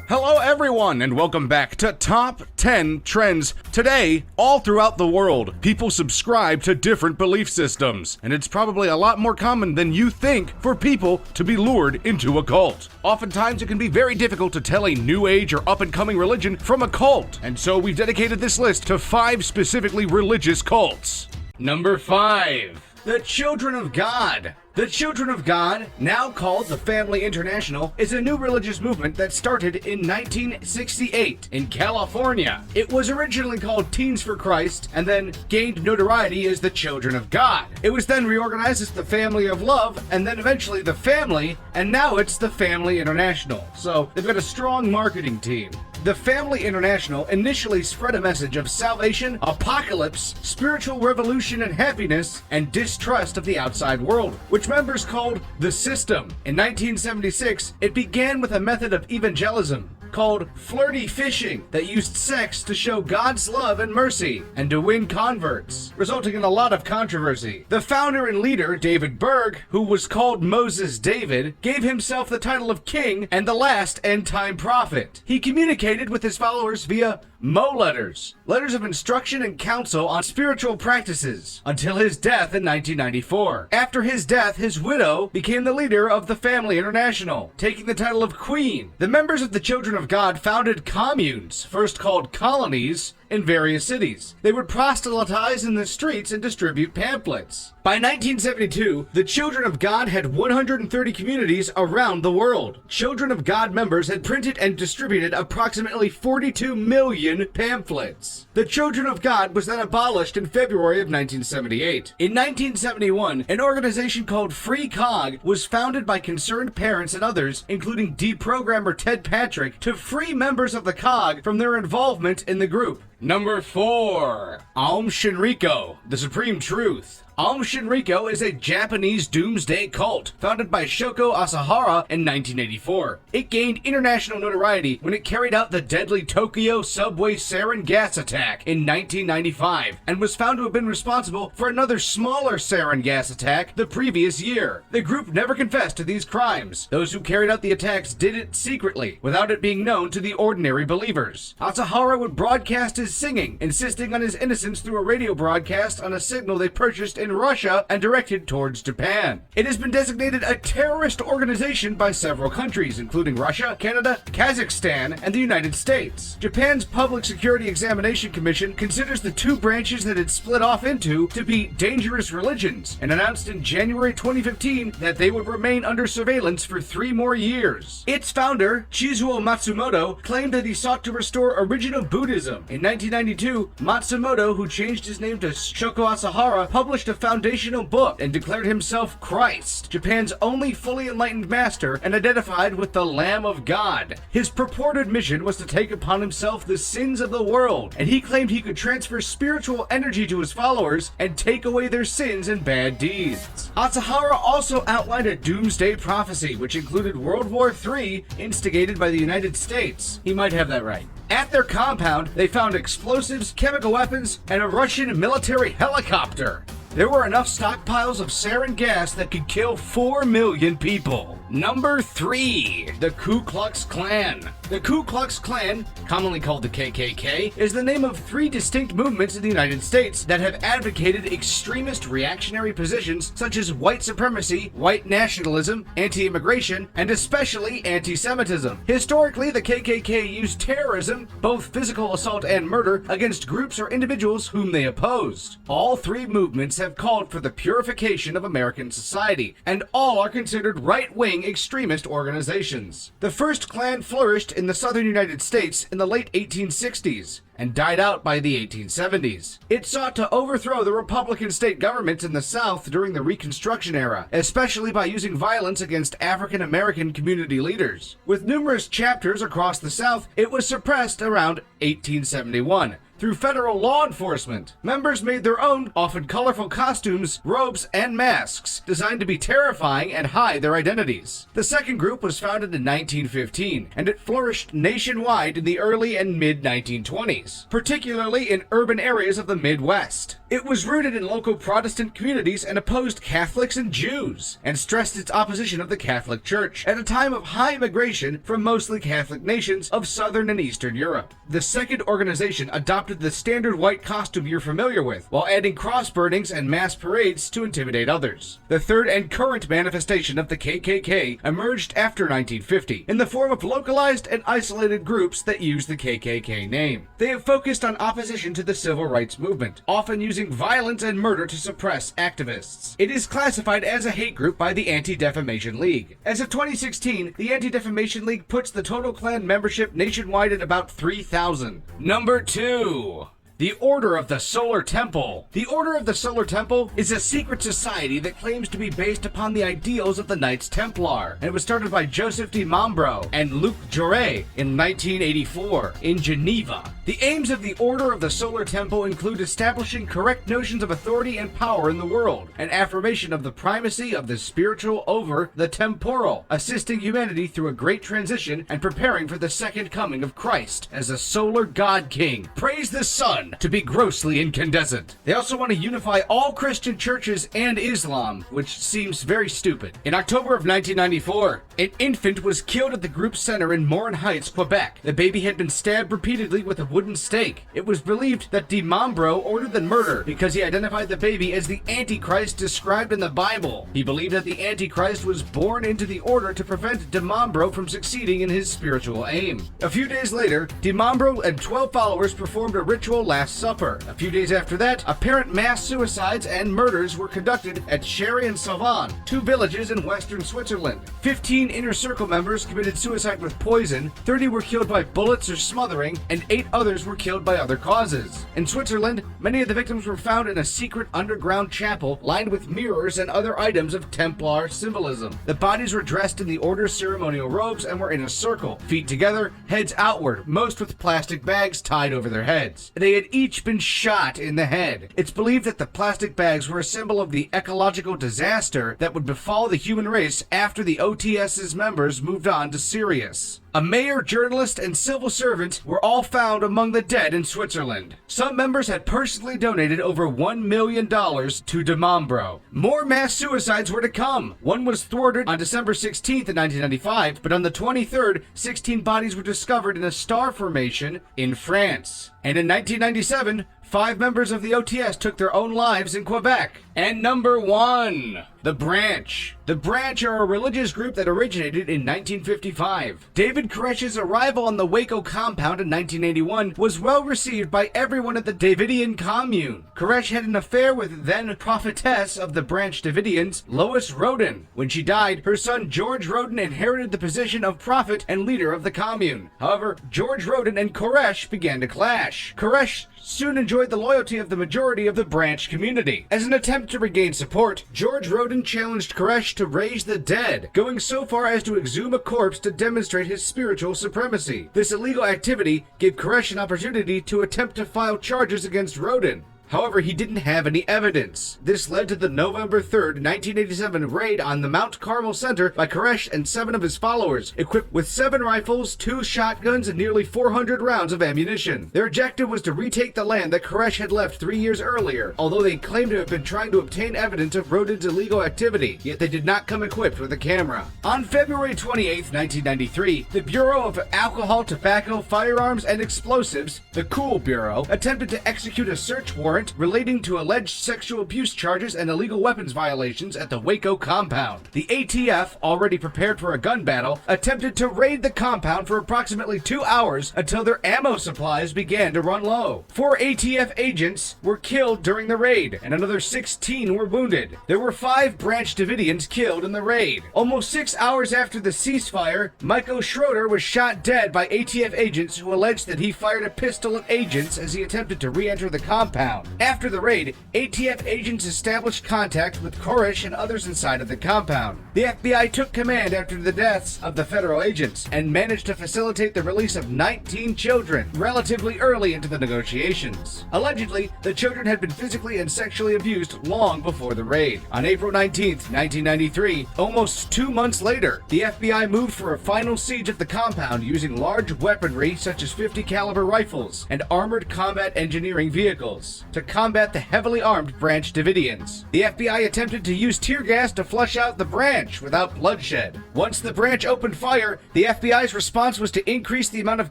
Hello everyone, and welcome back to Top 10 Trends. Today, all throughout the world, people subscribe to different belief systems, and it's probably a lot more common than you think for people to be lured into a cult. Oftentimes, it can be very difficult to tell a new age or up-and-coming religion from a cult, and so we've dedicated this list to 5 specifically religious cults. Number 5. The Children of God. The Children of God, now called the Family International, is a new religious movement that started in 1968 in California. It was originally called Teens for Christ and then gained notoriety as the Children of God. It was then reorganized as the Family of Love and then eventually the Family, and now it's the Family International. So they've got a strong marketing team. The Family International initially spread a message of salvation, apocalypse, spiritual revolution and happiness, and distrust of the outside world, which members called the System. In 1976, it began with a method of evangelism called flirty fishing that used sex to show God's love and mercy and to win converts, resulting in a lot of controversy. The founder and leader, David Berg, who was called Moses David, gave himself the title of king and the last end-time prophet. He communicated with his followers via Mo letters, letters of instruction and counsel on spiritual practices, until his death in 1994. After his death, his widow became the leader of the Family International, taking the title of Queen. The members of the Children of God founded communes, first called colonies, in various cities. They would proselytize in the streets and distribute pamphlets. By 1972, the Children of God had 130 communities around the world. Children of God members had printed and distributed approximately 42 million pamphlets. The Children of God was then abolished in February of 1978. In 1971, an organization called Free Cog was founded by concerned parents and others, including deprogrammer Ted Patrick, to free members of the Cog from their involvement in the group. Number 4. Aum Shinrikyo, the Supreme Truth. Aum Shinrikyo is a Japanese doomsday cult founded by Shoko Asahara in 1984. It gained international notoriety when it carried out the deadly Tokyo subway sarin gas attack in 1995 and was found to have been responsible for another smaller sarin gas attack the previous year. The group never confessed to these crimes. Those who carried out the attacks did it secretly, without it being known to the ordinary believers. Asahara would broadcast his singing, insisting on his innocence through a radio broadcast on a signal they purchased in Russia and directed towards Japan. It has been designated a terrorist organization by several countries, including Russia, Canada, Kazakhstan, and the United States. Japan's Public Security Examination Commission considers the 2 branches that it split off into to be dangerous religions and announced in January 2015 that they would remain under surveillance for 3 more years. Its founder, Chizuo Matsumoto, claimed that he sought to restore original Buddhism. In 1992, Matsumoto, who changed his name to Shoko Asahara, published a foundational book and declared himself Christ, Japan's only fully enlightened master, and identified with the Lamb of God. His purported mission was to take upon himself the sins of the world, and he claimed he could transfer spiritual energy to his followers and take away their sins and bad deeds. Asahara also outlined a doomsday prophecy, which included World War III, instigated by the United States. He might have that right. At their compound, they found explosives, chemical weapons, and a Russian military helicopter. There were enough stockpiles of sarin gas that could kill 4 million people. Number 3. The Ku Klux Klan. The Ku Klux Klan, commonly called the KKK, is the name of 3 distinct movements in the United States that have advocated extremist reactionary positions such as white supremacy, white nationalism, anti-immigration, and especially anti-Semitism. Historically, the KKK used terrorism, both physical assault and murder, against groups or individuals whom they opposed. All 3 movements have called for the purification of American society, and all are considered right-wing extremist organizations. The first Klan flourished in the southern United States in the late 1860s and died out by the 1870s. It sought to overthrow the Republican state governments in the South during the Reconstruction era, especially by using violence against African American community leaders. With numerous chapters across the South, it was suppressed around 1871. through federal law enforcement. Members made their own, often colorful costumes, robes, and masks, designed to be terrifying and hide their identities. The second group was founded in 1915, and it flourished nationwide in the early and mid-1920s, particularly in urban areas of the Midwest. It was rooted in local Protestant communities and opposed Catholics and Jews, and stressed its opposition of the Catholic Church at a time of high immigration from mostly Catholic nations of Southern and Eastern Europe. The second organization adopted the standard white costume you're familiar with, while adding cross burnings and mass parades to intimidate others. The third and current manifestation of the KKK emerged after 1950 in the form of localized and isolated groups that use the KKK name. They have focused on opposition to the civil rights movement, often using violence and murder to suppress activists. It is classified as a hate group by the Anti-Defamation League. As of 2016, the Anti-Defamation League puts the total Klan membership nationwide at about 3,000. Number 2. The Order of the Solar Temple. The Order of the Solar Temple is a secret society that claims to be based upon the ideals of the Knights Templar, and it was started by Joseph de Mombro and Luc Jouret in 1984 in Geneva. The aims of the Order of the Solar Temple include establishing correct notions of authority and power in the world, an affirmation of the primacy of the spiritual over the temporal, assisting humanity through a great transition, and preparing for the second coming of Christ as a solar god king. Praise the sun to be grossly incandescent. They also want to unify all Christian churches and Islam, which seems very stupid. In October of 1994, an infant was killed at the group's center in Morin Heights, Quebec. The baby had been stabbed repeatedly with a wooden stake. It was believed that de Mombro ordered the murder because he identified the baby as the Antichrist described in the Bible. He believed that the Antichrist was born into the order to prevent de Mombro from succeeding in his spiritual aim. A few days later, de Mombro and 12 followers performed a ritual Last Supper. A few days after that, apparent mass suicides and murders were conducted at Chéry and Salvan, two villages in western Switzerland. 15 Inner Circle members committed suicide with poison, 30 were killed by bullets or smothering, and 8 others were killed by other causes. In Switzerland, many of the victims were found in a secret underground chapel lined with mirrors and other items of Templar symbolism. The bodies were dressed in the order's ceremonial robes and were in a circle, feet together, heads outward, most with plastic bags tied over their heads. They had each been shot in the head. It's believed that the plastic bags were a symbol of the ecological disaster that would befall the human race after the OTS's members moved on to Sirius. A mayor, journalist, and civil servant were all found among the dead in Switzerland. Some members had personally donated over $1 million to de Mombro. More mass suicides were to come. One was thwarted on December 16th in 1995, but on the 23rd, 16 bodies were discovered in a star formation in France. And in 1997, 5 members of the OTS took their own lives in Quebec. And number 1, the Branch. The Branch are a religious group that originated in 1955. David Koresh's arrival on the Waco compound in 1981 was well received by everyone at the Davidian commune. Koresh had an affair with then prophetess of the Branch Davidians, Lois Roden. When she died, her son George Roden inherited the position of prophet and leader of the commune. However, George Roden and Koresh began to clash. Koresh soon enjoyed the loyalty of the majority of the Branch community. As an attempt to regain support, George Roden challenged Koresh to raise the dead, going so far as to exhume a corpse to demonstrate his spiritual supremacy. This illegal activity gave Koresh an opportunity to attempt to file charges against Roden. However, he didn't have any evidence. This led to the November 3rd, 1987 raid on the Mount Carmel Center by Koresh and 7 of his followers, equipped with 7 rifles, 2 shotguns, and nearly 400 rounds of ammunition. Their objective was to retake the land that Koresh had left 3 years earlier, although they claimed to have been trying to obtain evidence of Roden's illegal activity, yet they did not come equipped with a camera. On February 28, 1993, the Bureau of Alcohol, Tobacco, Firearms, and Explosives, the Cool Bureau, attempted to execute a search warrant relating to alleged sexual abuse charges and illegal weapons violations at the Waco compound. The ATF, already prepared for a gun battle, attempted to raid the compound for approximately 2 hours until their ammo supplies began to run low. 4 ATF agents were killed during the raid, and another 16 were wounded. There were 5 Branch Davidians killed in the raid. Almost 6 hours after the ceasefire, Michael Schroeder was shot dead by ATF agents who alleged that he fired a pistol at agents as he attempted to re-enter the compound. compound. After the raid, ATF agents established contact with Koresh and others inside of the compound. The FBI took command after the deaths of the federal agents and managed to facilitate the release of 19 children relatively early into the negotiations. Allegedly, the children had been physically and sexually abused long before the raid. On April 19, 1993, almost 2 months later, the FBI moved for a final siege of the compound using large weaponry such as 50 caliber rifles and armored combat engineering vehicles to combat the heavily armed Branch Davidians. The FBI attempted to use tear gas to flush out the branch without bloodshed. Once the branch opened fire, the FBI's response was to increase the amount of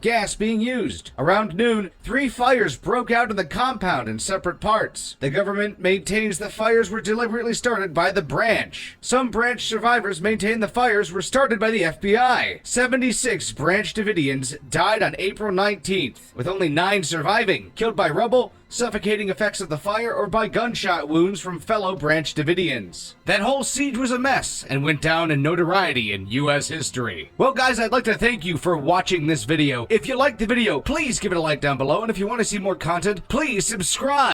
gas being used. Around noon, 3 fires broke out in the compound in separate parts. The government maintains the fires were deliberately started by the branch. Some branch survivors maintain the fires were started by the FBI. 76 Branch Davidians died on April 19th, with only 9 surviving, killed by rubble, suffocating effects of the fire, or by gunshot wounds from fellow Branch Davidians. That whole siege was a mess and went down in notoriety in US history. Well guys, I'd like to thank you for watching this video. If you liked the video, please give it a like down below, and if you want to see more content, please subscribe.